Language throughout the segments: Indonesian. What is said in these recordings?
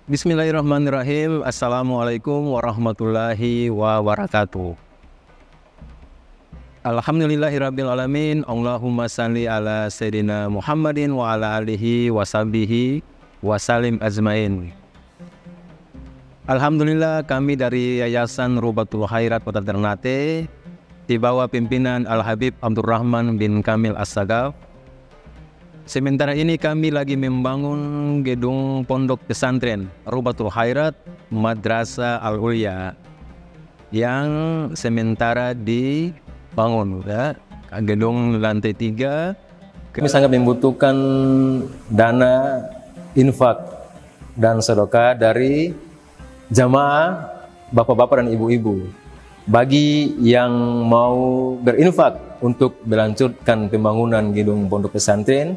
Bismillahirrahmanirrahim. Assalamualaikum warahmatullahi wabarakatuh. Alhamdulillahirrabbilalamin. Allahumma salli ala Sayyidina Muhammadin wa ala alihi wa sahbihi wa salim ajmain. Alhamdulillah, kami dari Yayasan Rubatul Khairat Kota Ternate di bawah pimpinan Al-Habib Abdurrahman bin Kamil As-Sagaf. Sementara ini kami lagi membangun gedung pondok pesantren Rubatul Khairat Madrasah Al-Ulya yang sementara dibangun, ya. Gedung lantai 3. Kami sangat membutuhkan dana infak dan sedekah dari jamaah bapak-bapak dan ibu-ibu. Bagi yang mau berinfak untuk melanjutkan pembangunan gedung pondok pesantren,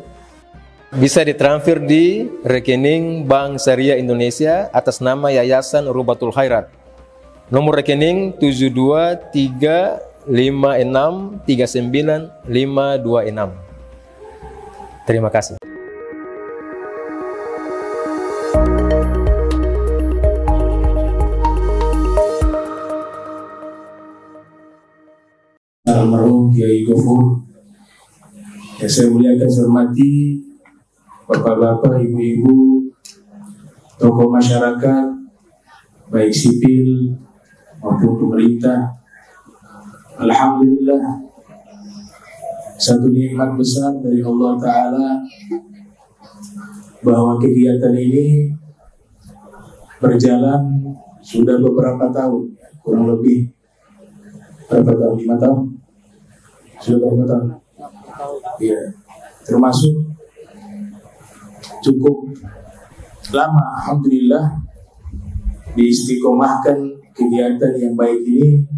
bisa ditransfer di rekening Bank Syariah Indonesia atas nama Yayasan Rubatul Khairat. Nomor rekening 723563956. Terima kasih. Almarhum Kiai Gofur, yang saya muliakan, saya hormati bapak-bapak, ibu-ibu, tokoh masyarakat, baik sipil maupun pemerintah. Alhamdulillah, satu nikmat besar dari Allah Ta'ala bahwa kegiatan ini berjalan sudah beberapa tahun, kurang lebih berapa tahun? 5 tahun? Sudah berapa tahun? Iya, termasuk cukup lama, alhamdulillah, diistiqomahkan kegiatan yang baik ini,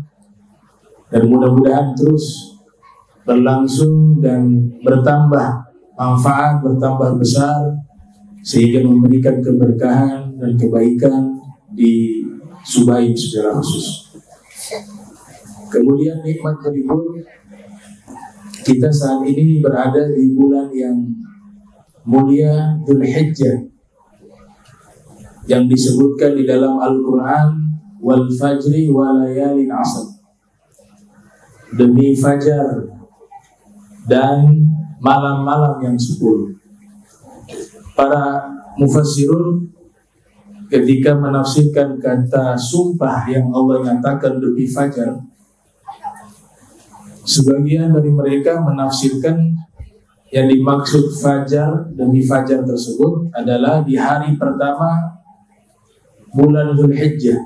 dan mudah-mudahan terus berlangsung dan bertambah manfaat, bertambah besar, sehingga memberikan keberkahan dan kebaikan di Subaim secara khusus. Kemudian nikmat berikut, kita saat ini berada di bulan yang mulia Dzulhijjah, yang disebutkan di dalam Al-Quran, wal fajri wa layalin ashr, demi fajar dan malam-malam yang 10. Para mufassirun ketika menafsirkan kata sumpah yang Allah nyatakan demi fajar, sebagian dari mereka menafsirkan yang dimaksud fajar, demi fajar tersebut adalah di hari pertama bulan Dzulhijjah.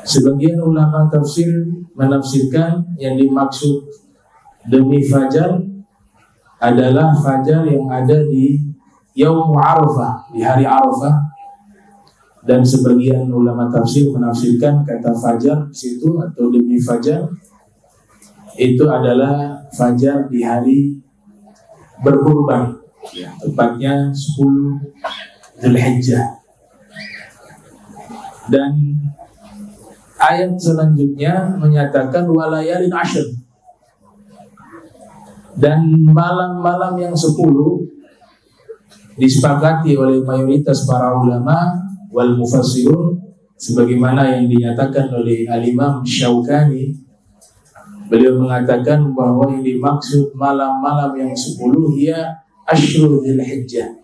Sebagian ulama tafsir menafsirkan yang dimaksud demi fajar adalah fajar yang ada di Yaum Arafah, di hari Arafah. Dan sebagian ulama tafsir menafsirkan kata fajar situ atau demi fajar itu adalah fajar di hari berkurban, tepatnya 10 Dzulhijjah. Dan ayat selanjutnya menyatakan walayalin ashr, dan malam-malam yang 10 disepakati oleh mayoritas para ulama wal mufassirun, sebagaimana yang dinyatakan oleh Al-Imam Syaukani. Beliau mengatakan bahwa yang dimaksud malam-malam yang 10 ia Ashrul Dzulhijjah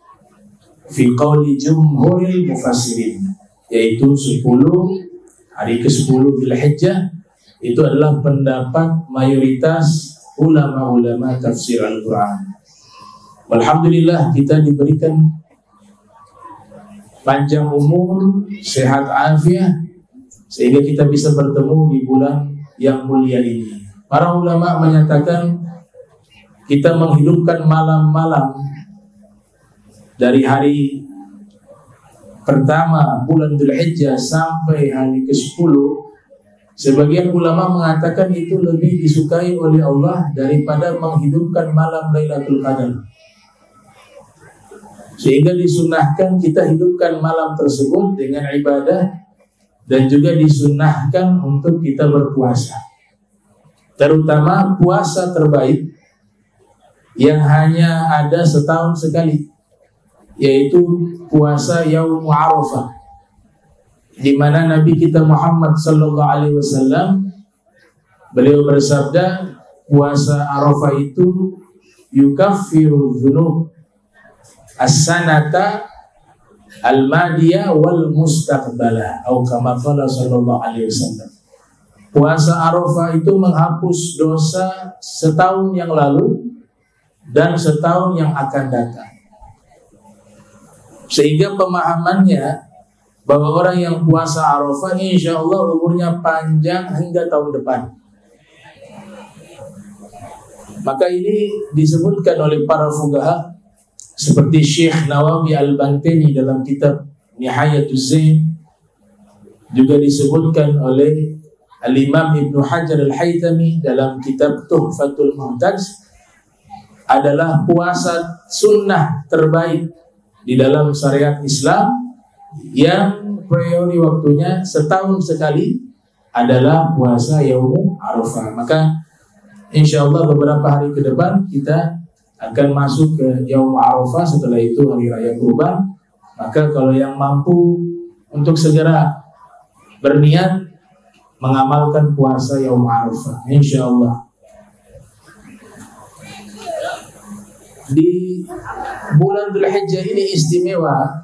fi qauli jumhuril mufassirin, yaitu 10 hari ke-10 Dzulhijjah. Itu adalah pendapat mayoritas ulama-ulama tafsir Al-Quran. Alhamdulillah, kita diberikan panjang umur, sehat afiat, sehingga kita bisa bertemu di bulan yang mulia ini. Para ulama menyatakan kita menghidupkan malam-malam dari hari pertama bulan Dzulhijjah sampai hari ke-10. Sebagian ulama mengatakan itu lebih disukai oleh Allah daripada menghidupkan malam Lailatul Qadar, sehingga disunahkan kita hidupkan malam tersebut dengan ibadah, dan juga disunahkan untuk kita berpuasa, terutama puasa terbaik yang hanya ada setahun sekali. yaitu puasa Yaum Arafah, di mana Nabi kita Muhammad sallallahu alaihi wasallam beliau bersabda, puasa Arafah itu yukaffiru dzunub as-sanata al-madiyah wal mustaqbalah, atau kama qala sallallahu alaihi wasallam. Puasa Arafah itu menghapus dosa setahun yang lalu dan setahun yang akan datang. Sehingga pemahamannya bahwa orang yang puasa Arafah insya Allah umurnya panjang hingga tahun depan. Maka ini disebutkan oleh para fuqaha seperti Syekh Nawawi Al-Bantani dalam kitab Nihayatuz Zain, juga disebutkan oleh Al-Imam Ibnu Hajar Al-Haytami dalam kitab Tuhfatul Muhtaj, adalah puasa sunnah terbaik di dalam syariat Islam yang priori waktunya setahun sekali adalah puasa Yaum Arafah. Maka insya Allah beberapa hari ke depan kita akan masuk ke Yaum Arafah, setelah itu hari raya Kurban. Maka kalau yang mampu untuk segera berniat mengamalkan puasa Yaum Arafah, insya Allah. Di bulan Dzulhijjah ini istimewa.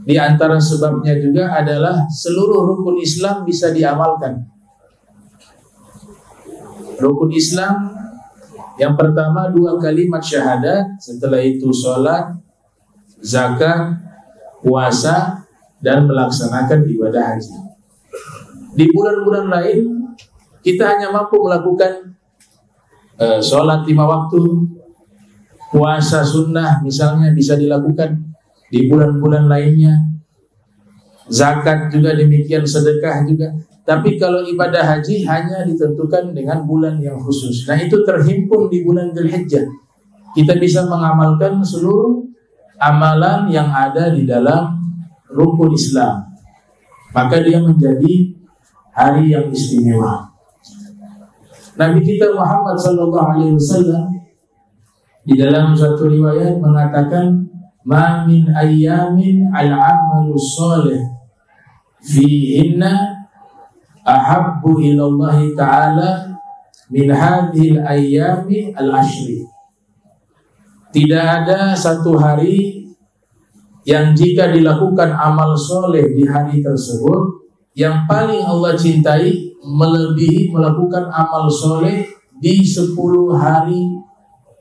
Di antara sebabnya juga adalah seluruh rukun Islam bisa diamalkan. Rukun Islam yang pertama 2 kalimat syahadat, setelah itu sholat, zakat, puasa, dan melaksanakan ibadah haji. Di bulan-bulan lain kita hanya mampu melakukan sholat 5 waktu, puasa sunnah misalnya bisa dilakukan di bulan-bulan lainnya, zakat juga demikian, sedekah juga. Tapi kalau ibadah haji hanya ditentukan dengan bulan yang khusus. Nah itu terhimpun di bulan Dzulhijjah. Kita bisa mengamalkan seluruh amalan yang ada di dalam rukun Islam. Maka dia menjadi hari yang istimewa. Nabi kita Muhammad SAW di dalam satu riwayat mengatakan, ma min ayyamin al-amalu sholih fihinna ahabbu ilallahi ta'ala min hadhil ayyami al-ashri. Tidak ada satu hari yang jika dilakukan amal soleh di hari tersebut yang paling Allah cintai melebihi melakukan amal soleh di 10 hari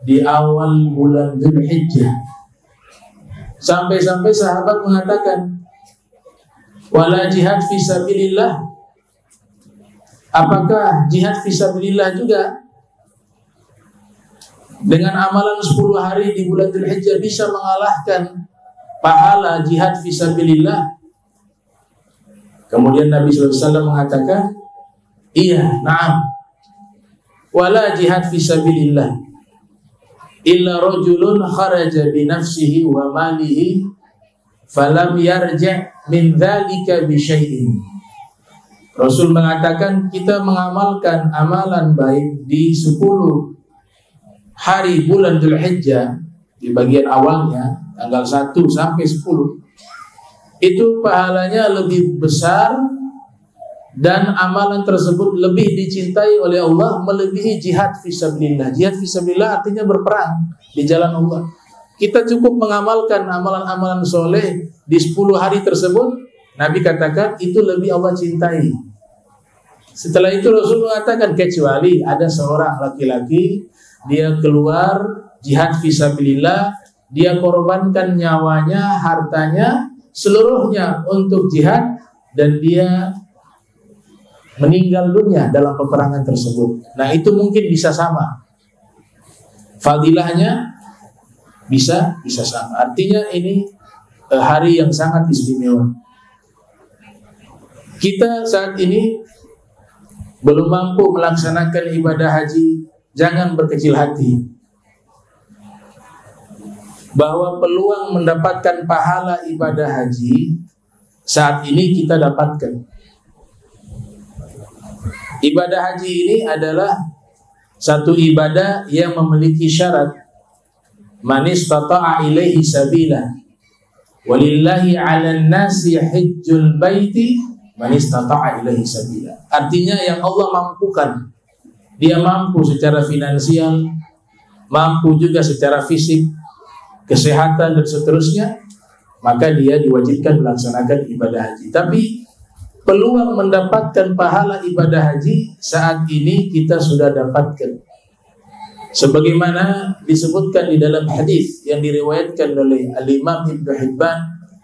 di awal bulan Dzulhijjah. Sampai-sampai sahabat mengatakan, wala jihad fisabilillah. Apakah jihad fisabilillah juga dengan amalan 10 hari di bulan Dzulhijjah bisa mengalahkan pahala jihad fisabilillah? Kemudian Nabi SAW mengatakan, iya, na'am. Wala jihad fisabilillah illa rajulun kharaja bi nafsihi wa malihi falam yarja' min dzalika bi syai'in. Rasul mengatakan kita mengamalkan amalan baik di 10 hari bulan Dzulhijjah di bagian awalnya tanggal 1 sampai 10. Itu pahalanya lebih besar dan amalan tersebut lebih dicintai oleh Allah melebihi jihad fisabilillah. Jihad fisabilillah artinya berperang di jalan Allah. Kita cukup mengamalkan amalan-amalan soleh di 10 hari tersebut, Nabi katakan itu lebih Allah cintai. Setelah itu Rasul mengatakan, kecuali ada seorang laki-laki dia keluar jihad fisabilillah, dia korbankan nyawanya, hartanya, seluruhnya untuk jihad, dan dia meninggal dunia dalam peperangan tersebut. Nah itu mungkin bisa sama, fadilahnya bisa sama. Artinya ini hari yang sangat istimewa. Kita saat ini belum mampu melaksanakan ibadah haji, jangan berkecil hati. Bahwa peluang mendapatkan pahala ibadah haji saat ini kita dapatkan. Ibadah haji ini adalah satu ibadah yang memiliki syarat. Man istata'a ilaihi sabila. Walillahi 'alan nasi hajjul baiti man istata'a ilaihi sabila. Artinya yang Allah mampukan, dia mampu secara finansial, mampu juga secara fisik, kesehatan dan seterusnya, maka dia diwajibkan melaksanakan ibadah haji. Tapi peluang mendapatkan pahala ibadah haji saat ini kita sudah dapatkan. Sebagaimana disebutkan di dalam hadis yang diriwayatkan oleh Al-Imam Ibnu Hibban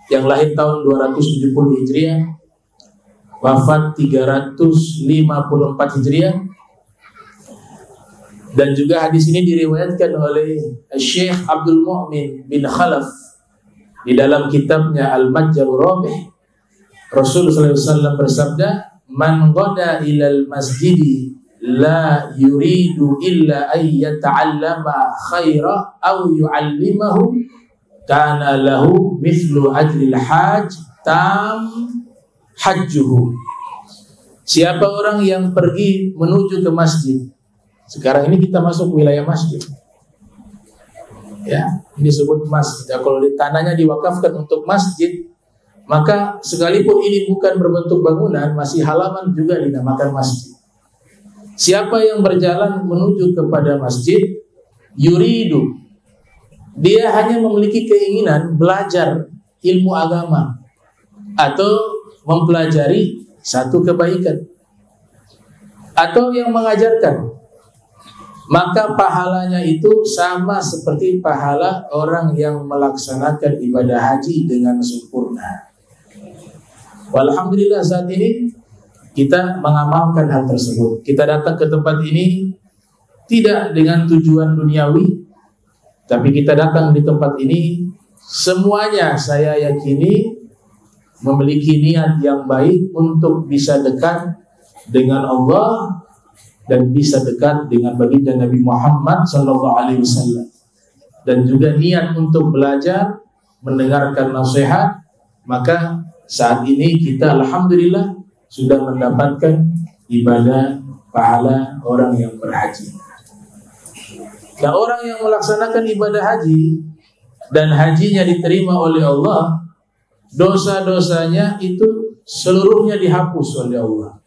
yang lahir tahun 270 Hijriah, wafat 354 Hijriah. Dan juga hadis ini diriwayatkan oleh Syekh Abdul Mu'min bin Khalaf di dalam kitabnya Al-Majjarur Rabih. Rasulullah SAW bersabda, "Man ghada ilal masjidi la yuridu illa ay yata'allama khaira aw yu'allimahu kana lahu mithlu ajril hajj tam hajjuhu." Siapa orang yang pergi menuju ke masjid, sekarang ini kita masuk wilayah masjid, ya, ini disebut masjid. Ya, kalau di tanahnya diwakafkan untuk masjid, maka sekalipun ini bukan berbentuk bangunan, masih halaman juga dinamakan masjid. Siapa yang berjalan menuju kepada masjid, yuridu, dia hanya memiliki keinginan belajar ilmu agama atau mempelajari satu kebaikan atau yang mengajarkan, maka pahalanya itu sama seperti pahala orang yang melaksanakan ibadah haji dengan sempurna. Walhamdulillah saat ini kita mengamalkan hal tersebut. Kita datang ke tempat ini tidak dengan tujuan duniawi, tapi kita datang di tempat ini semuanya saya yakini memiliki niat yang baik untuk bisa dekat dengan Allah dan bisa dekat dengan baginda Nabi Muhammad SAW, dan juga niat untuk belajar, mendengarkan nasihat. Maka saat ini kita alhamdulillah sudah mendapatkan ibadah pahala orang yang berhaji. Nah, orang yang melaksanakan ibadah haji dan hajinya diterima oleh Allah, dosa-dosanya itu seluruhnya dihapus oleh Allah.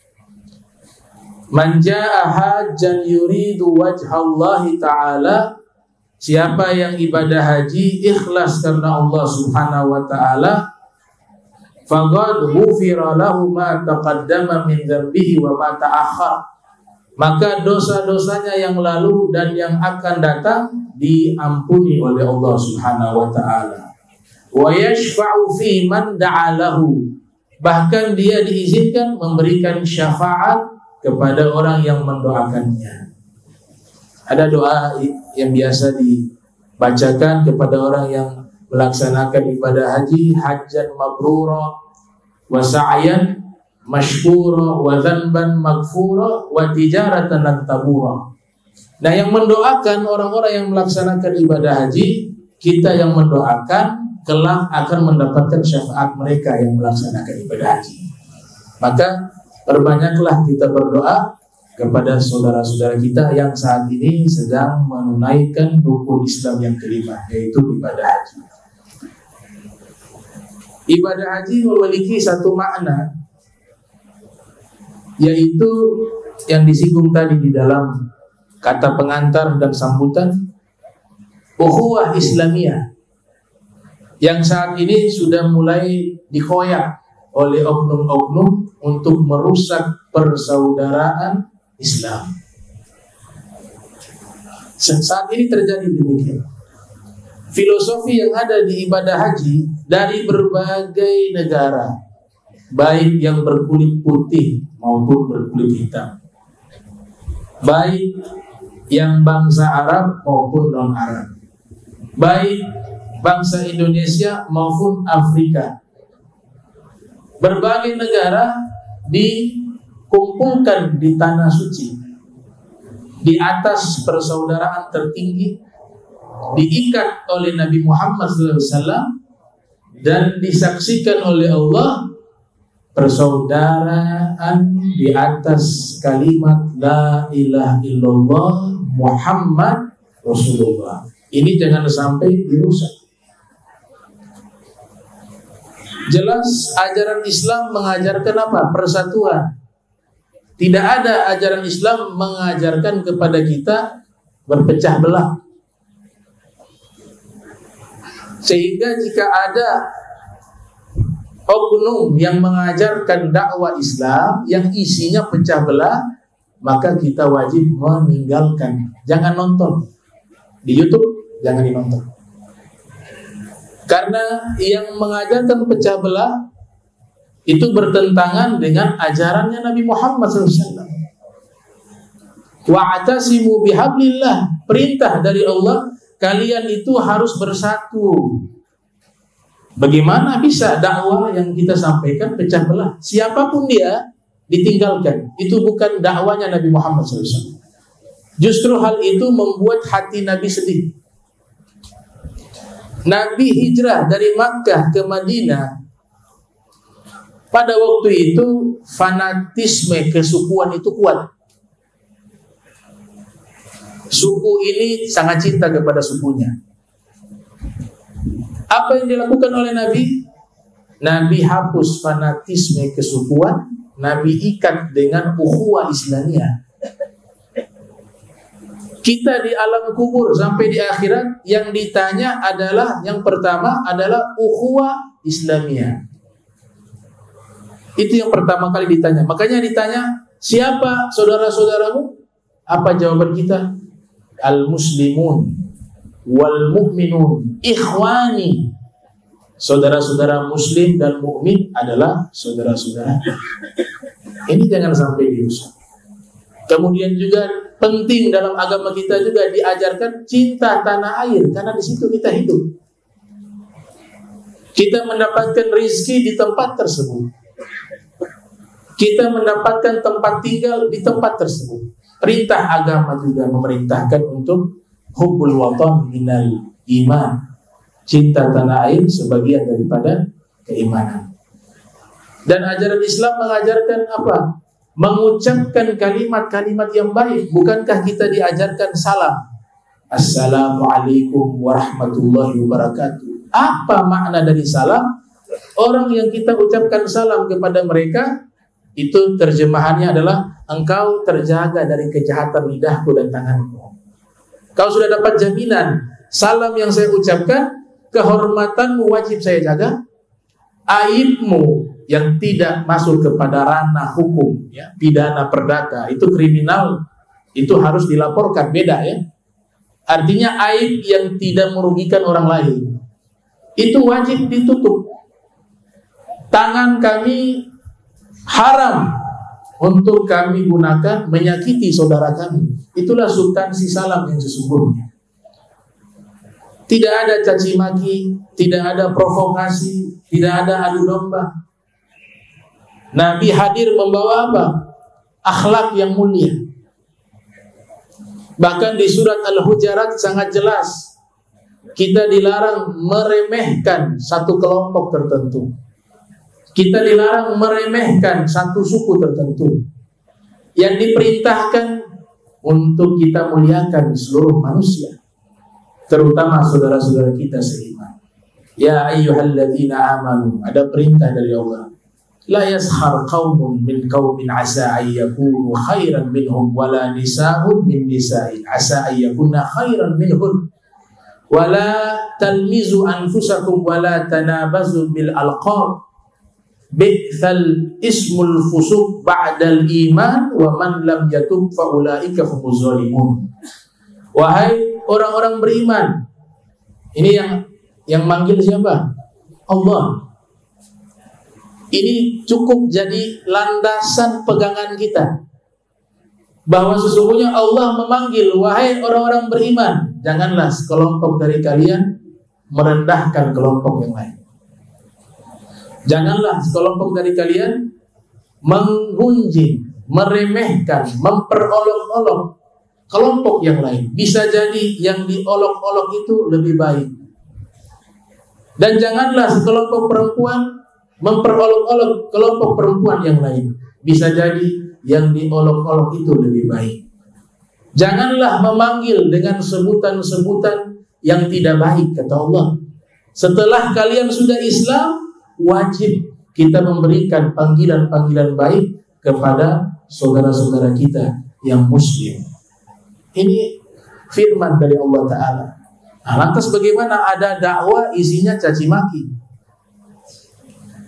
Man jaa'a hajjan yuridu wajhallahi ta'ala, siapa yang ibadah haji ikhlas karena Allah Subhanahu wa ta'ala, faqad ghufira lahu ma taqaddama min dzambihi wa ma ta'akhkhar, maka dosa-dosanya yang lalu dan yang akan datang diampuni oleh Allah Subhanahu wa ta'ala. Wa yashfa'u fi man da'alahu, bahkan dia diizinkan memberikan syafaat kepada orang yang mendoakannya. Ada doa yang biasa dibacakan kepada orang yang melaksanakan ibadah haji, hajjan mabrura wa sa'yan mashkura wa dzanban maghfura wa tijaratan lan tabura. Nah, yang mendoakan orang-orang yang melaksanakan ibadah haji, kita yang mendoakan kelak akan mendapatkan syafaat mereka yang melaksanakan ibadah haji. Maka perbanyaklah kita berdoa kepada saudara-saudara kita yang saat ini sedang menunaikan rukun Islam yang kelima, yaitu ibadah haji. Ibadah haji memiliki satu makna, yaitu yang disinggung tadi di dalam kata pengantar dan sambutan, ukhuwah Islamiyah, yang saat ini sudah mulai dikoyak oleh oknum-oknum untuk merusak persaudaraan Islam. Saat ini terjadi demikian. Filosofi yang ada di ibadah haji dari berbagai negara, baik yang berkulit putih maupun berkulit hitam, baik yang bangsa Arab maupun non-Arab, baik bangsa Indonesia maupun Afrika, berbagai negara dikumpulkan di tanah suci di atas persaudaraan tertinggi, diikat oleh Nabi Muhammad SAW dan disaksikan oleh Allah, persaudaraan di atas kalimat la ilaha illallah Muhammad Rasulullah. Ini jangan sampai dirusak. Jelas ajaran Islam mengajarkan apa? Persatuan. Tidak ada ajaran Islam mengajarkan kepada kita berpecah belah. Sehingga jika ada oknum yang mengajarkan dakwah Islam yang isinya pecah belah, maka kita wajib meninggalkan. Jangan nonton di YouTube, jangan dinonton. Karena yang mengajarkan pecah belah itu bertentangan dengan ajarannya Nabi Muhammad SAW. Wa'tasimu bihablillah, perintah dari Allah, kalian itu harus bersatu. Bagaimana bisa dakwah yang kita sampaikan pecah belah? Siapapun dia ditinggalkan. Itu bukan dakwanya Nabi Muhammad SAW. Justru hal itu membuat hati Nabi sedih. Nabi hijrah dari Makkah ke Madinah. Pada waktu itu fanatisme kesukuan itu kuat. Suku ini sangat cinta kepada sukunya. Apa yang dilakukan oleh Nabi? Nabi hapus fanatisme kesukuan, Nabi ikat dengan ukhuwah Islamiyah. Kita di alam kubur sampai di akhirat yang ditanya adalah, yang pertama adalah ukhuwah Islamiyah. Itu yang pertama kali ditanya. Makanya ditanya, siapa saudara-saudaramu? Apa jawaban kita? Al-muslimun wal mu'minun ikhwani. Saudara-saudara muslim dan mukmin adalah saudara-saudara. Ini jangan sampai dirusak. Kemudian juga penting dalam agama kita juga diajarkan cinta tanah air, karena di situ kita hidup. Kita mendapatkan rizki di tempat tersebut. Kita mendapatkan tempat tinggal di tempat tersebut. Perintah agama juga memerintahkan untuk hubbul watan minal iman. Cinta tanah air sebagian daripada keimanan. Dan ajaran Islam mengajarkan apa? Mengucapkan kalimat-kalimat yang baik. Bukankah kita diajarkan salam? Assalamualaikum warahmatullahi wabarakatuh. Apa makna dari salam? Orang yang kita ucapkan salam kepada mereka, itu terjemahannya adalah engkau terjaga dari kejahatan lidahku dan tanganku. Kau sudah dapat jaminan, salam yang saya ucapkan, kehormatanmu wajib saya jaga, aibmu yang tidak masuk kepada ranah hukum, ya, pidana perdata, itu kriminal, itu harus dilaporkan, beda ya. Artinya aib yang tidak merugikan orang lain, itu wajib ditutup. Tangan kami haram untuk kami gunakan menyakiti saudara kami. Itulah substansi salam yang sesungguhnya. Tidak ada caci maki, tidak ada provokasi, tidak ada adu domba. Nabi hadir membawa apa? Akhlak yang mulia. Bahkan di surat Al-Hujurat sangat jelas, kita dilarang meremehkan satu kelompok tertentu. Kita dilarang meremehkan satu suku tertentu. Yang diperintahkan untuk kita muliakan seluruh manusia, terutama saudara-saudara kita seiman. Ya ayyuhalladzina amanu, ada perintah dari Allah. La yaskhar qaumun min qaumin asa ayyakunu khairan minhum wala nisa'un min nisa'in asa ayyakunna khairan minhum wala talmizu anfusakum wala tanabazu bil alqab bi'sal ismul fusuq ba'dal iman wa man lam yatub fa ulaika humuz zalimun. Wahai orang-orang beriman, ini yang manggil siapa? Allah. Ini cukup jadi landasan pegangan kita, bahwa sesungguhnya Allah memanggil, wahai orang-orang beriman, janganlah sekelompok dari kalian merendahkan kelompok yang lain. Janganlah sekelompok dari kalian menggunjing, meremehkan, memperolok-olok kelompok yang lain. Bisa jadi yang diolok-olok itu lebih baik. Dan janganlah sekelompok perempuan memperolok-olok kelompok perempuan yang lain. Bisa jadi yang diolok-olok itu lebih baik. Janganlah memanggil dengan sebutan-sebutan yang tidak baik, kata Allah. Setelah kalian sudah Islam, wajib kita memberikan panggilan-panggilan baik kepada saudara-saudara kita yang muslim. Ini firman dari Allah Ta'ala. Nah, lantas bagaimana ada dakwah isinya caci maki?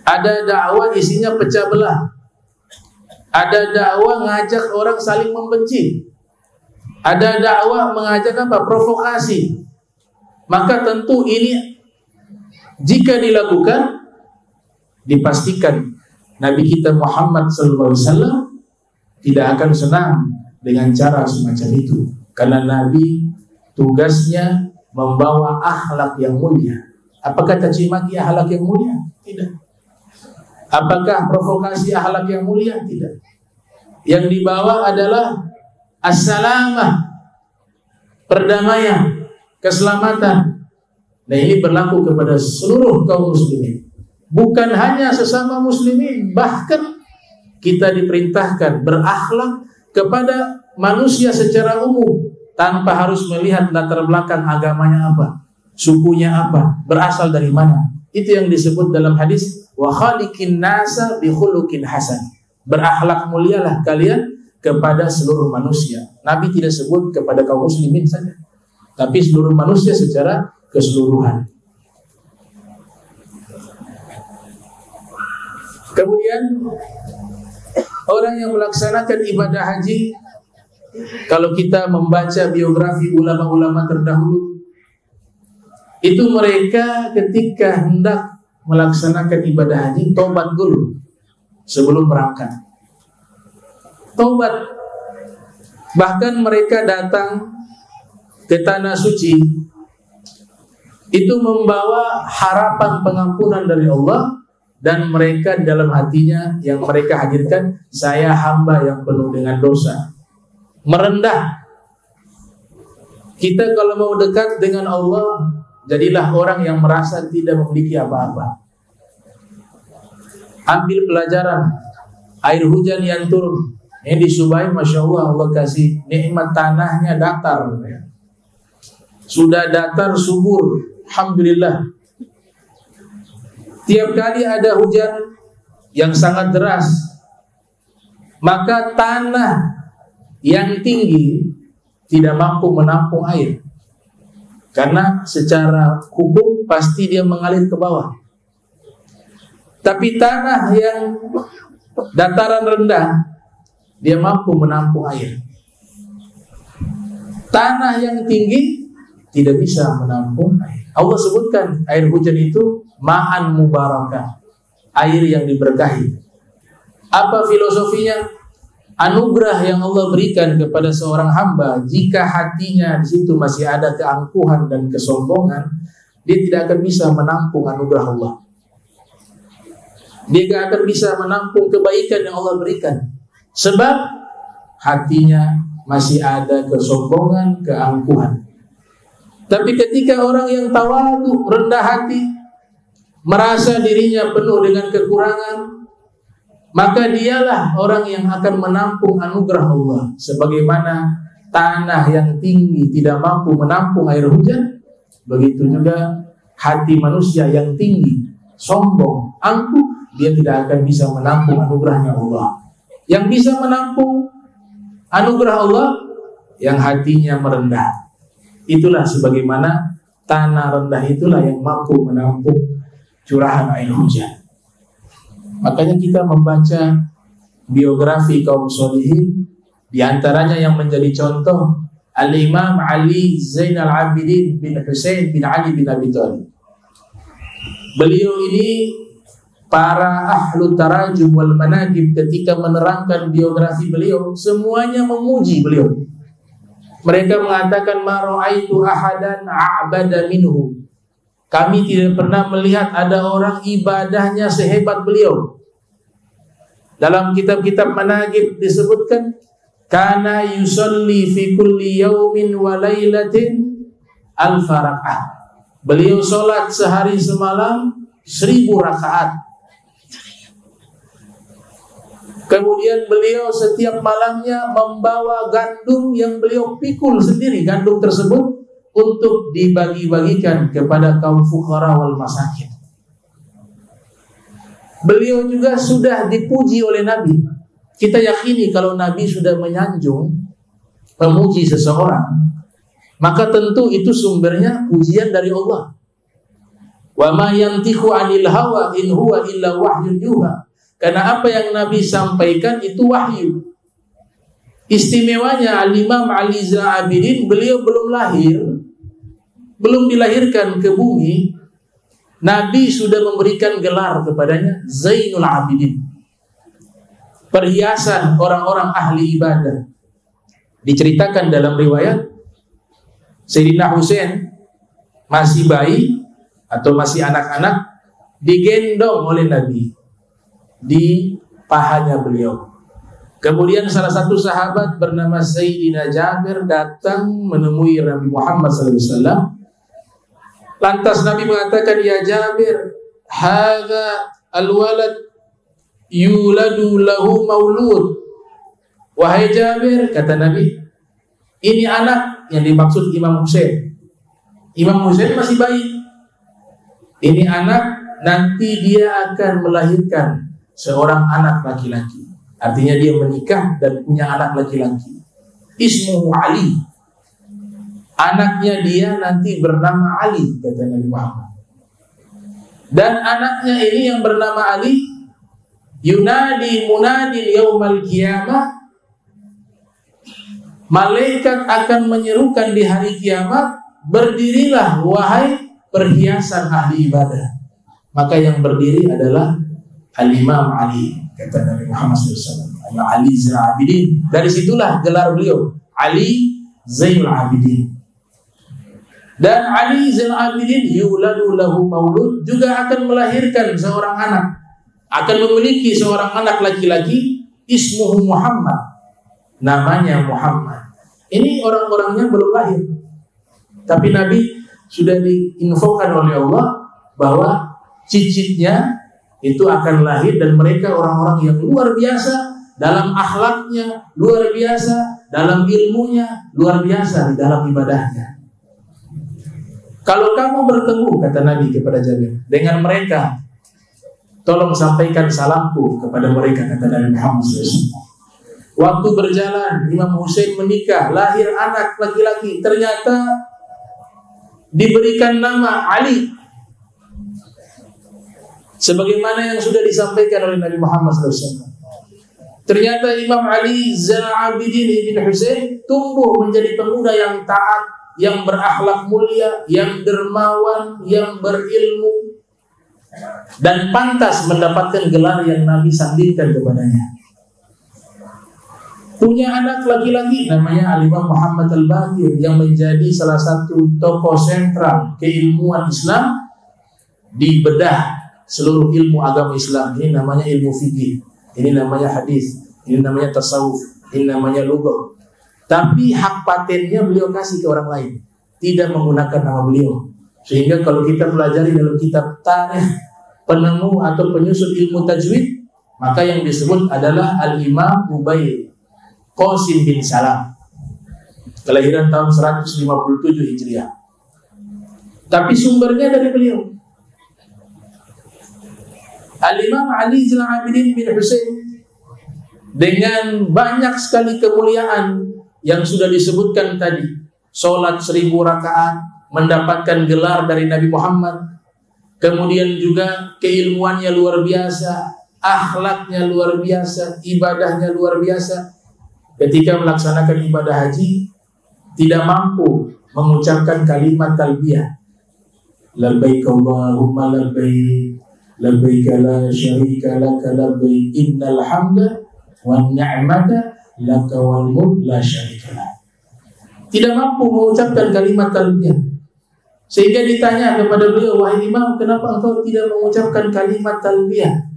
Ada dakwah isinya pecah belah. Ada dakwah ngajak orang saling membenci. Ada dakwah mengajak apa? Provokasi. Maka tentu ini jika dilakukan, dipastikan Nabi kita Muhammad SAW tidak akan senang dengan cara semacam itu. Karena Nabi tugasnya membawa akhlak yang mulia. Apakah caci maki akhlak yang mulia? Tidak. Apakah provokasi akhlak yang mulia? Tidak. Yang dibawa adalah as-salamah, perdamaian, keselamatan. Nah, ini berlaku kepada seluruh kaum muslimin. Bukan hanya sesama muslimin, bahkan kita diperintahkan berakhlak kepada manusia secara umum tanpa harus melihat latar belakang agamanya apa, sukunya apa, berasal dari mana. Itu yang disebut dalam hadis wa khaliqin nasa bi khuluqin hasan. Berakhlak mulialah kalian kepada seluruh manusia. Nabi tidak sebut kepada kaum muslimin saja, tapi seluruh manusia secara keseluruhan. Kemudian orang yang melaksanakan ibadah haji, kalau kita membaca biografi ulama-ulama terdahulu, itu mereka ketika hendak melaksanakan ibadah haji taubat dulu sebelum berangkat. Taubat. Bahkan mereka datang ke tanah suci itu membawa harapan pengampunan dari Allah, dan mereka dalam hatinya yang mereka hadirkan, saya hamba yang penuh dengan dosa. Merendah. Kita kalau mau dekat dengan Allah, jadilah orang yang merasa tidak memiliki apa-apa. Ambil pelajaran air hujan yang turun. Ini di Subay, Masya Allah, Allah kasih nikmat tanahnya datar. Sudah datar, subur, alhamdulillah. Tiap kali ada hujan yang sangat deras, maka tanah yang tinggi tidak mampu menampung air. Karena secara hukum pasti dia mengalir ke bawah. Tapi tanah yang dataran rendah, dia mampu menampung air. Tanah yang tinggi tidak bisa menampung air. Allah sebutkan air hujan itu ma'an mubarakah, air yang diberkahi. Apa filosofinya? Anugerah yang Allah berikan kepada seorang hamba, jika hatinya di situ masih ada keangkuhan dan kesombongan, dia tidak akan bisa menampung anugerah Allah. Dia tidak akan bisa menampung kebaikan yang Allah berikan, sebab hatinya masih ada kesombongan, keangkuhan. Tapi ketika orang yang tawadu, rendah hati, merasa dirinya penuh dengan kekurangan, maka dialah orang yang akan menampung anugerah Allah. Sebagaimana tanah yang tinggi tidak mampu menampung air hujan, begitu juga hati manusia yang tinggi, sombong, angkuh, dia tidak akan bisa menampung anugerahnya Allah. Yang bisa menampung anugerah Allah, yang hatinya merendah. Itulah sebagaimana tanah rendah itulah yang mampu menampung curahan air hujan. Makanya kita membaca biografi kaum solihin, di antaranya yang menjadi contoh Al-Imam Ali Zainal Abidin bin Husain bin Ali bin Abi Thalib. Beliau ini para ahlu tarajum wal manaqib ketika menerangkan biografi beliau, semuanya memuji beliau. Mereka mengatakan ma ra'aitu ahadan a'bada minhu. Kami tidak pernah melihat ada orang ibadahnya sehebat beliau. Dalam kitab-kitab manaqib disebutkan kana yusalli fi kulli yaumin wa lailatin alfa rak'ah. Beliau sholat sehari semalam 1000 rakaat. Kemudian beliau setiap malamnya membawa gandum yang beliau pikul sendiri, gandum tersebut untuk dibagi-bagikan kepada kaum fuqara wal masakin. Beliau juga sudah dipuji oleh Nabi. Kita yakini kalau Nabi sudah menyanjung, memuji seseorang, maka tentu itu sumbernya pujian dari Allah. Wa ma yantiqu 'anil hawa in huwa illa wahyun yuha. Karena apa yang Nabi sampaikan itu wahyu. Istimewanya Al-Imam Ali Zainal Abidin, beliau belum lahir, belum dilahirkan ke bumi, Nabi sudah memberikan gelar kepadanya Zainul Abidin, perhiasan orang-orang ahli ibadah. Diceritakan dalam riwayat, Sayyidina Husain masih bayi atau masih anak-anak, digendong oleh Nabi di pahanya beliau. Kemudian salah satu sahabat bernama Sayyidina Jabir datang menemui Nabi Muhammad SAW. Lantas Nabi mengatakan, ya Jabir, hadza al-walad yuladu lahu maulud. Wahai Jabir, kata Nabi, ini anak yang dimaksud Imam Husain. Imam Husain masih bayi. Ini anak, nanti dia akan melahirkan seorang anak laki-laki. Artinya dia menikah dan punya anak laki-laki. Ismuhu Ali. Anaknya dia nanti bernama Ali, kata Nabi Muhammad. Dan anaknya ini yang bernama Ali, yunadi munadin yaumal qiyamah. Malaikat akan menyerukan di hari kiamat, berdirilah wahai perhiasan ahli ibadah. Maka yang berdiri adalah Al-Imam Ali, kata Nabi Muhammad SAW. Ali Zainal Abidin. Dari situlah gelar beliau, Ali Zainul Abidin. Dan Ali Zainal Abidin yuladu lahu maulud, juga akan melahirkan seorang anak, akan memiliki seorang anak laki-laki, ismuhu Muhammad, namanya Muhammad. Ini orang-orangnya belum lahir, tapi Nabi sudah diinfokan oleh Allah bahwa cicitnya itu akan lahir, dan mereka orang-orang yang luar biasa dalam akhlaknya, luar biasa dalam ilmunya, luar biasa di dalam ibadahnya. Kalau kamu bertemu, kata Nabi kepada Jabir, dengan mereka, tolong sampaikan salamku kepada mereka, kata Nabi Muhammad SAW. Waktu berjalan, Imam Husain menikah, lahir anak laki-laki, ternyata diberikan nama Ali, sebagaimana yang sudah disampaikan oleh Nabi Muhammad SAW. Ternyata Imam Ali Zainal Abidin ibn Husain tumbuh menjadi pemuda yang taat, yang berakhlak mulia, yang dermawan, yang berilmu, dan pantas mendapatkan gelar yang Nabi sandingkan kepadanya. Punya anak laki-laki namanya Al-Imam Muhammad Al-Baqir, yang menjadi salah satu tokoh sentral keilmuan Islam di bedah seluruh ilmu agama Islam. Ini namanya ilmu fikih, ini namanya hadis, ini namanya tasawuf, ini namanya lugah. Tapi hak patennya beliau kasih ke orang lain, tidak menggunakan nama beliau. Sehingga kalau kita pelajari dalam kitab tarikh penemu atau penyusun ilmu tajwid, maka yang disebut adalah Al-Imam Ubaid Qasim bin Salam, kelahiran tahun 157 Hijriah. Tapi sumbernya dari beliau. Al-Imam Ali Zainal Abidin bin Husain dengan banyak sekali kemuliaan yang sudah disebutkan tadi, sholat 1000 rakaat, mendapatkan gelar dari Nabi Muhammad, kemudian juga keilmuannya luar biasa, akhlaknya luar biasa, ibadahnya luar biasa. Ketika melaksanakan ibadah haji, tidak mampu mengucapkan kalimat talbiyah, labbaik Allahumma labbaik, labbaik la syarika laka labbaik, innal hamda wan ni'mata laka wal mulk la syarika lak. Tidak mampu mengucapkan kalimat talbiyah. Sehingga ditanya kepada beliau, wahai Imam, kenapa engkau tidak mengucapkan kalimat talbiyah?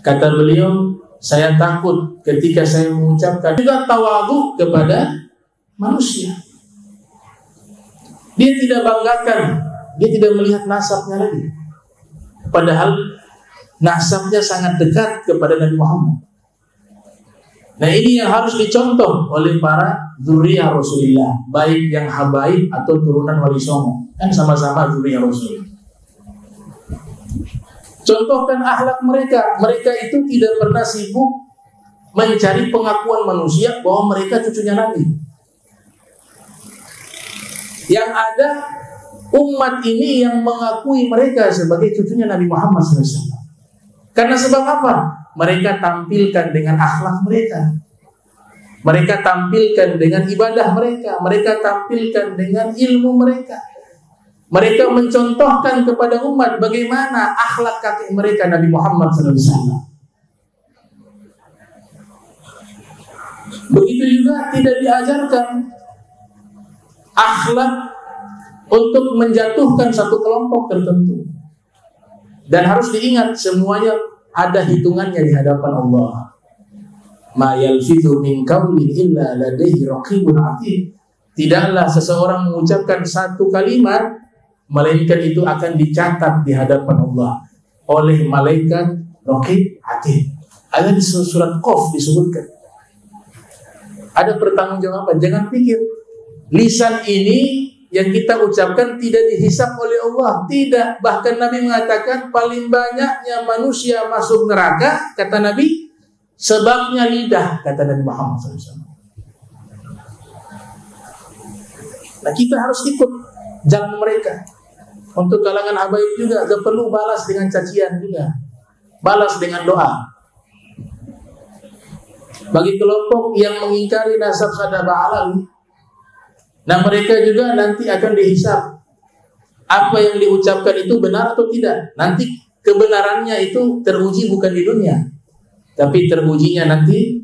Kata beliau, saya takut ketika saya mengucapkan, juga tawadhu kepada manusia. Dia tidak banggakan, dia tidak melihat nasabnya lagi, padahal nasabnya sangat dekat kepada Nabi Muhammad. Nah, ini yang harus dicontoh oleh para dzurriyyah Rasulullah, baik yang habaib atau turunan Wali Songo, kan sama-sama dzurriyyah Rasul. Contohkan akhlak mereka. Mereka itu tidak pernah sibuk mencari pengakuan manusia bahwa mereka cucunya Nabi. Yang ada umat ini yang mengakui mereka sebagai cucunya Nabi Muhammad SAW. Karena sebab apa? Mereka tampilkan dengan akhlak mereka. Mereka tampilkan dengan ibadah mereka. Mereka tampilkan dengan ilmu mereka. Mereka mencontohkan kepada umat bagaimana akhlak kakek mereka Nabi Muhammad SAW. Begitu juga tidak diajarkan akhlak untuk menjatuhkan satu kelompok tertentu. Dan harus diingat semuanya ada hitungannya di hadapan Allah. Ma yalfidhu min qawlin illa ladaihi raqibun atid. Tidaklah seseorang mengucapkan satu kalimat melainkan itu akan dicatat di hadapan Allah oleh malaikat raqib atid. Ada di surat Qaf disebutkan. Ada pertanggungjawaban. Jangan pikir lisan ini yang kita ucapkan tidak dihisap oleh Allah. Tidak. Bahkan Nabi mengatakan paling banyaknya manusia masuk neraka, kata Nabi, sebabnya lidah, kata Nabi Muhammad SAW. Nah, kita harus ikut jalan mereka. Untuk kalangan habaib juga, gak perlu balas dengan cacian juga. Balas dengan doa. Bagi kelompok yang mengingkari nasab sadaba alawi, nah mereka juga nanti akan dihisab. Apa yang diucapkan itu benar atau tidak. Nanti kebenarannya itu teruji bukan di dunia, tapi terujinya nanti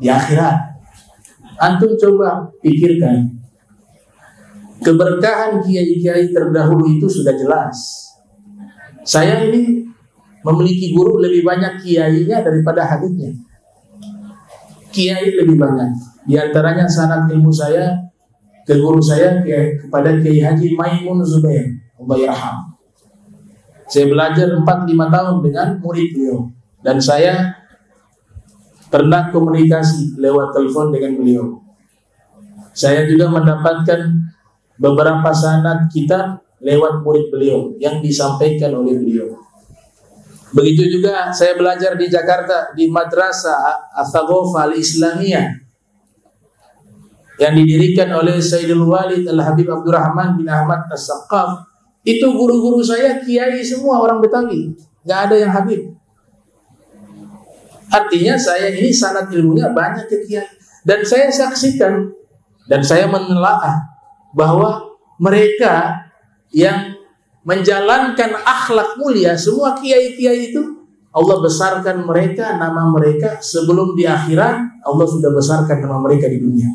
di akhirat. Antum coba pikirkan. Keberkahan kiai-kiai terdahulu itu sudah jelas. Saya ini memiliki guru lebih banyak kiainya daripada haditsnya. Kiai lebih banyak. Di antaranya sanad ilmu saya ke guru saya kepada Kiai Haji Maimun Zubair, Allah yarham. Saya belajar 4-5 tahun dengan murid beliau, dan saya pernah komunikasi lewat telepon dengan beliau. Saya juga mendapatkan beberapa sanad kitab lewat murid beliau yang disampaikan oleh beliau. Begitu juga saya belajar di Jakarta di Madrasah Ats-Tsaqafah Al-Islamiyah yang didirikan oleh Sayyidul Walid Al-Habib Abdurrahman bin Ahmad As-Saqqaf. Itu guru-guru saya kiai semua orang Betawi, nggak ada yang Habib. Artinya saya ini sanad ilmunya banyak ke kiai, dan saya saksikan dan saya menelaah bahwa mereka yang menjalankan akhlak mulia, semua kiai-kiai itu Allah besarkan mereka, nama mereka sebelum di akhirat Allah sudah besarkan nama mereka di dunia.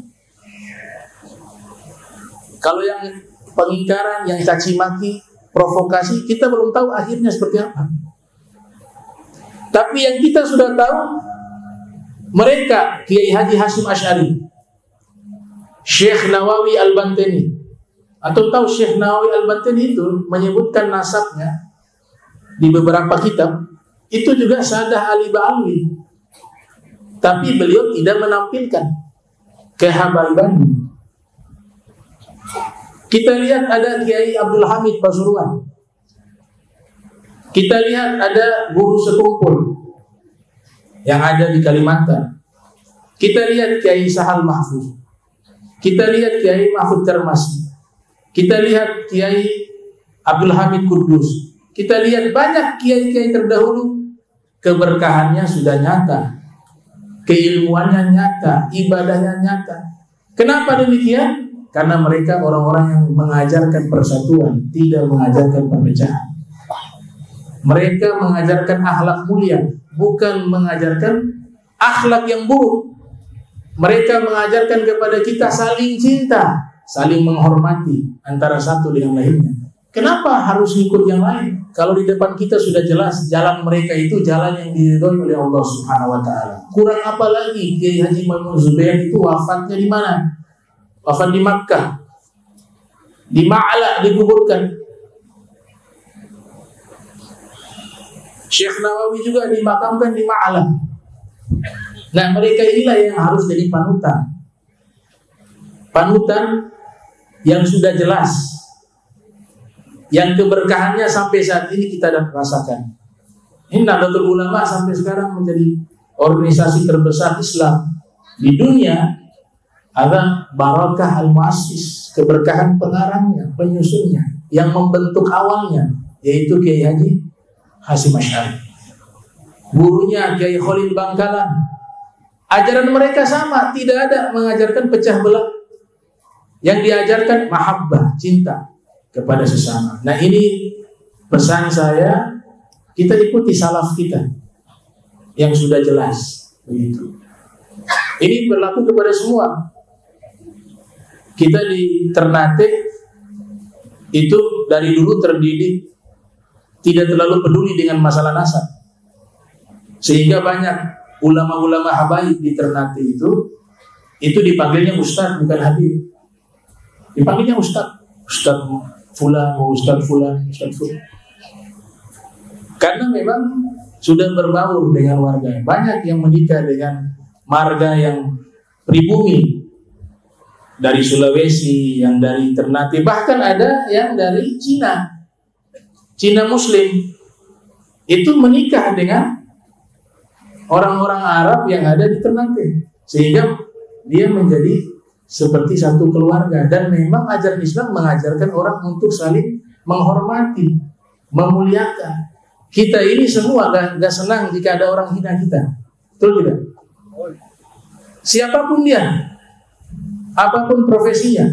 Kalau yang pengingkaran, yang caci maki, provokasi, kita belum tahu akhirnya seperti apa. Tapi yang kita sudah tahu, mereka Kiai Haji Hasyim Asy'ari, Syekh Nawawi Al-Bantani. Atau tahu Syekh Nawawi Al-Bantani itu menyebutkan nasabnya di beberapa kitab, itu juga Sadah Ali Ba'alwi. Tapi beliau tidak menampilkan kehabaiban. Kita lihat ada Kiai Abdul Hamid Pasuruan. Kita lihat ada guru sekumpul yang ada di Kalimantan. Kita lihat Kiai Sahal Mahfuz. Kita lihat Kiai Mahfud Termas. Kita lihat Kiai Abdul Hamid Kudus. Kita lihat banyak kiai-kiai terdahulu, keberkahannya sudah nyata, keilmuannya nyata, ibadahnya nyata. Kenapa demikian? Karena mereka orang-orang yang mengajarkan persatuan, tidak mengajarkan perpecahan. Mereka mengajarkan akhlak mulia, bukan mengajarkan akhlak yang buruk. Mereka mengajarkan kepada kita saling cinta, saling menghormati antara satu dengan lainnya. Kenapa harus ikut yang lain? Kalau di depan kita sudah jelas jalan mereka itu jalan yang diridhoi oleh Allah Subhanahu wa taala. Kurang apa lagi? Kiai Haji Maimun Zubair itu wafatnya di mana? Wafat di Makkah. Di Ma'ala dikuburkan. Syekh Nawawi juga dimakamkan di Ma'ala. Nah, mereka inilah yang harus jadi panutan. Panutan yang sudah jelas, yang keberkahannya sampai saat ini kita dapat rasakan. Ini Nahdlatul Ulama sampai sekarang menjadi organisasi terbesar Islam di dunia. Ada Barakah Al-Muassis, keberkahan pengarangnya, penyusunnya, yang membentuk awalnya, yaitu Kiai Haji Hasyim Asy'ari. Gurunya Kiai Khalil Bangkalan. Ajaran mereka sama, tidak ada mengajarkan pecah belah. Yang diajarkan mahabbah, cinta kepada sesama. Nah, ini pesan saya, kita ikuti salaf kita yang sudah jelas begitu. Ini berlaku kepada semua. Kita di Ternate itu dari dulu terdidik tidak terlalu peduli dengan masalah nasab, sehingga banyak ulama-ulama habaib di Ternate itu dipanggilnya ustaz bukan habib, dipanggilnya ustaz fulan, ustaz fulan. Karena memang sudah berbaur dengan warga. Banyak yang menikah dengan marga yang pribumi, dari Sulawesi, yang dari Ternate, bahkan ada yang dari Cina Muslim, itu menikah dengan orang-orang Arab yang ada di Ternate, sehingga dia menjadi seperti satu keluarga. Dan memang ajaran Islam mengajarkan orang untuk saling menghormati, memuliakan. Kita ini semua gak senang jika ada orang hina kita, betul tidak? Siapapun dia, apapun profesinya.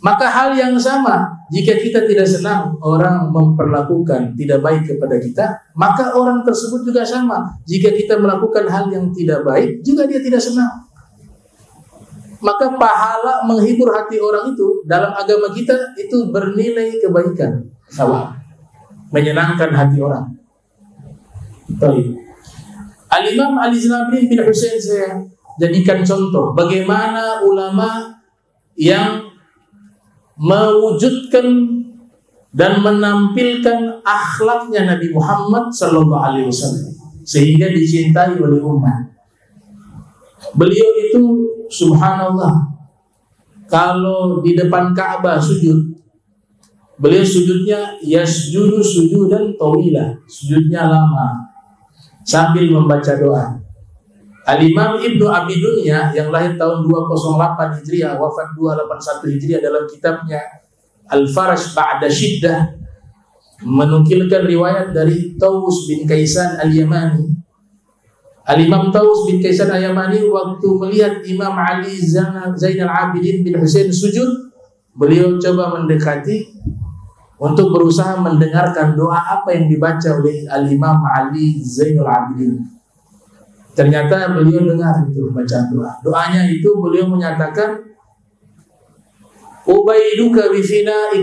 Maka hal yang sama, jika kita tidak senang orang memperlakukan tidak baik kepada kita, maka orang tersebut juga sama. Jika kita melakukan hal yang tidak baik, juga dia tidak senang. Maka pahala menghibur hati orang itu dalam agama kita itu bernilai kebaikan, sawab, menyenangkan hati orang. Baik. Al-Imam Ali Zainal bin Husain saya jadikan contoh bagaimana ulama yang mewujudkan dan menampilkan akhlaknya Nabi Muhammad SAW sehingga dicintai oleh umat. Beliau itu subhanallah, kalau di depan Ka'bah sujud, beliau sujudnya yasjudu sujudan tawila, sujudnya lama sambil membaca doa. Al-Imam Ibnu Abi Dunya yang lahir tahun 208 Hijriah, wafat 281 Hijriah, dalam kitabnya Al-Faraj Ba'da Syiddah menukilkan riwayat dari Taus bin Kaisan Al-Yamani. Al-Imam Taus bin Kaisan Al-Yamani waktu melihat Imam Ali Zainal Abidin bin Husain sujud, beliau coba mendekati untuk berusaha mendengarkan doa apa yang dibaca oleh Al-Imam Ali Zainal Abidin. Ternyata beliau dengar itu bacaan doa. Doanya itu beliau menyatakan, Ubaiduka bifina'ik,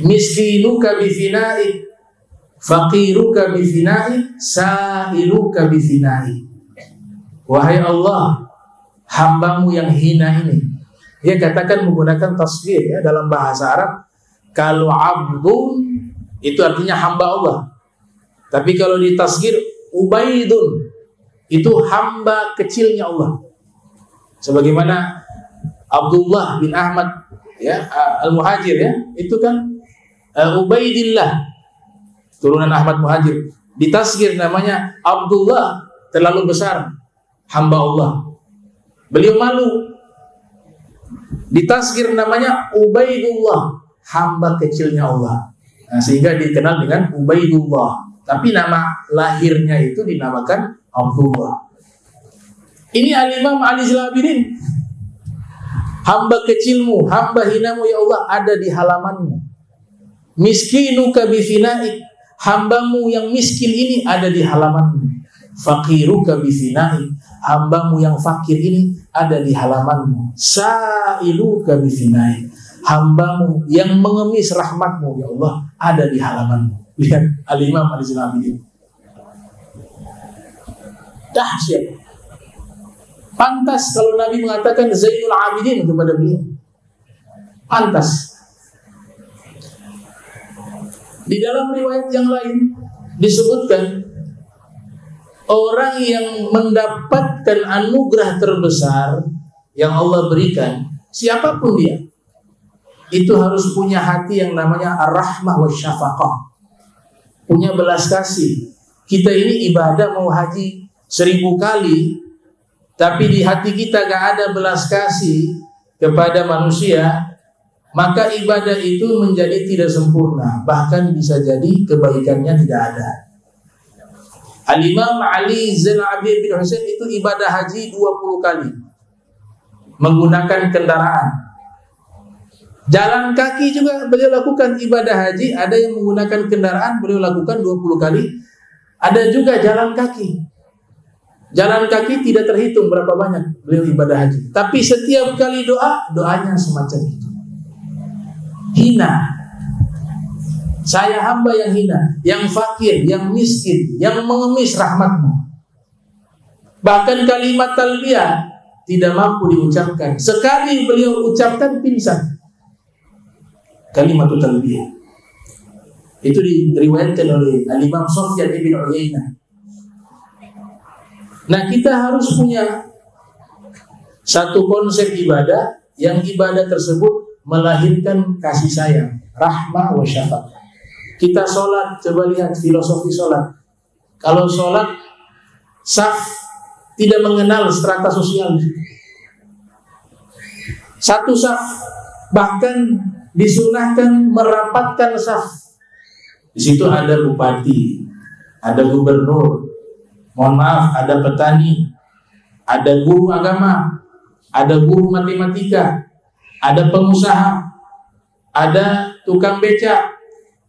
miskinuka bifina'ik, faqiruka bifina'ik, sa'iluka bifina'ik. Wahai Allah, hambamu yang hina ini. Dia katakan menggunakan tasghir ya, dalam bahasa Arab. Kalau abdun itu artinya hamba Allah. Tapi kalau di tasghir ubaidun itu hamba kecilnya Allah. Sebagaimana Abdullah bin Ahmad ya, Al-Muhajir ya, itu kan Ubaidillah, turunan Ahmad Muhajir. Di tasghir namanya Abdullah, terlalu besar, hamba Allah. Beliau malu. Di tasghir namanya Ubaidullah, hamba kecilnya Allah. Nah, sehingga dikenal dengan Ubaidullah. Tapi nama lahirnya itu dinamakan Abdullah. Ini Al-Imam Ali Zainal Abidin. Hamba kecilmu, hamba hinamu ya Allah ada di halamanmu. Miskinuka bifinaik, hambamu yang miskin ini ada di halamanmu. Faqiruka bifinaik, hambamu yang fakir ini ada di halamanmu. Sa'iluka bifinaik, hambamu yang mengemis rahmatmu ya Allah ada di halamanmu. Lihat Al-Imam Ali Zainal Abidin. Dahsyat. Pantas kalau Nabi mengatakan Zainul Abidin kepada beliau. Pantas. Di dalam riwayat yang lain disebutkan orang yang mendapatkan anugerah terbesar yang Allah berikan, siapapun dia, itu harus punya hati yang namanya ar-rahmah wa syafaqah, punya belas kasih kita ini ibadah mau haji 1000 kali, tapi di hati kita gak ada belas kasih kepada manusia, maka ibadah itu menjadi tidak sempurna, bahkan bisa jadi kebaikannya tidak ada. Al-Imam Ali Zainal Abidin bin Husain itu ibadah haji 20 kali menggunakan kendaraan. Jalan kaki juga beliau lakukan ibadah haji, ada yang menggunakan kendaraan beliau lakukan 20 kali, ada juga jalan kaki. Jalan kaki tidak terhitung berapa banyak beliau ibadah haji, tapi setiap kali doanya semacam itu. Hina, saya hamba yang hina, yang fakir, yang miskin, yang mengemis rahmatmu. Bahkan kalimat talbiyah tidak mampu diucapkan. Sekali beliau ucapkan pingsan. Kalimat talbiyah itu diriwayatkan oleh Al-Imam Sufyan ibn Uyainah. Nah, kita harus punya satu konsep ibadah, yang ibadah tersebut melahirkan kasih sayang, rahmah wa syafaqah. Kita sholat, coba lihat filosofi sholat. Kalau sholat, saf tidak mengenal strata sosial. Satu saf, bahkan disunahkan merapatkan saf. Di situ ada bupati, ada gubernur, mohon maaf, ada petani, ada guru agama, ada guru matematika, ada pengusaha, ada tukang becak,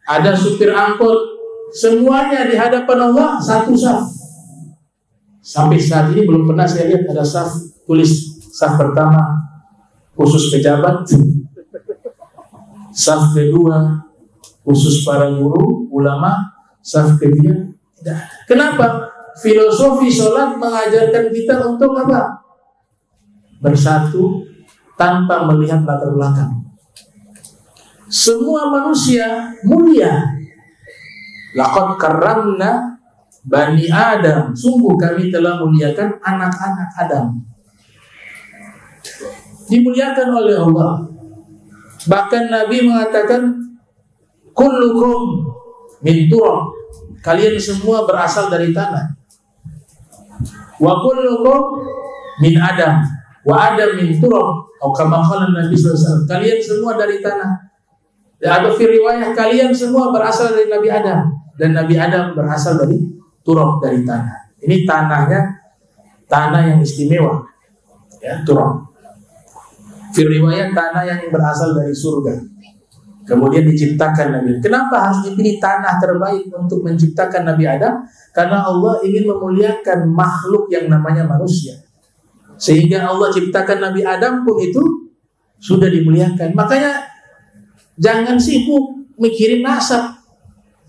ada supir angkot, semuanya di hadapan Allah satu saf. Sampai saat ini belum pernah saya lihat ada saf tulis saf pertama khusus pejabat, saf kedua khusus para guru, ulama, saf ketiga tidak. Kenapa? Filosofi sholat mengajarkan kita untuk apa? Bersatu tanpa melihat latar belakang. Semua manusia mulia. Laqad karramna bani Adam. Sungguh kami telah muliakan anak-anak Adam. Dimuliakan oleh Allah. Bahkan Nabi mengatakan, kullukum min turab. Kalian semua berasal dari tanah. Wa kullukum min Adam. Wa Adam min turab. Atau kama qala Nabi sallallahu alaihi wasallam. Kalian semua dari tanah. Atau fi riwayah, kalian semua berasal dari Nabi Adam, dan Nabi Adam berasal dari turab, dari tanah. Ini tanahnya tanah yang istimewa, ya, turab. Fi riwayah, tanah yang berasal dari surga. Kemudian diciptakan Nabi. Kenapa harus dipilih tanah terbaik untuk menciptakan Nabi Adam? Karena Allah ingin memuliakan makhluk yang namanya manusia. Sehingga Allah ciptakan Nabi Adam pun itu sudah dimuliakan. Makanya jangan sibuk mikirin nasab.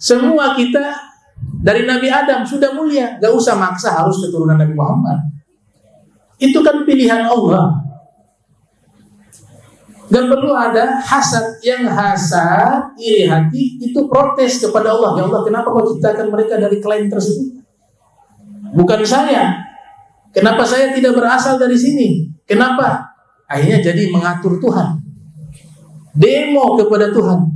Semua kita dari Nabi Adam sudah mulia. Gak usah maksa harus keturunan Nabi Muhammad. Itu kan pilihan Allah. Gak perlu ada hasad. Yang hasad, iri hati, itu protes kepada Allah. Ya Allah, kenapa kau ciptakan mereka dari klaim tersebut? Bukan saya. Kenapa saya tidak berasal dari sini? Kenapa? Akhirnya jadi mengatur Tuhan. Demo kepada Tuhan.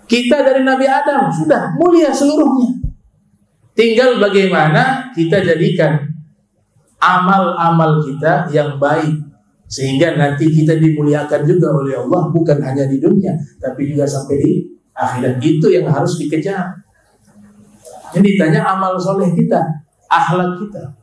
Kita dari Nabi Adam sudah mulia seluruhnya. Tinggal bagaimana kita jadikan amal-amal kita yang baik, sehingga nanti kita dimuliakan juga oleh Allah, bukan hanya di dunia, tapi juga sampai di akhirat. Itu yang harus dikejar. Jadi ditanya amal soleh kita, akhlak kita.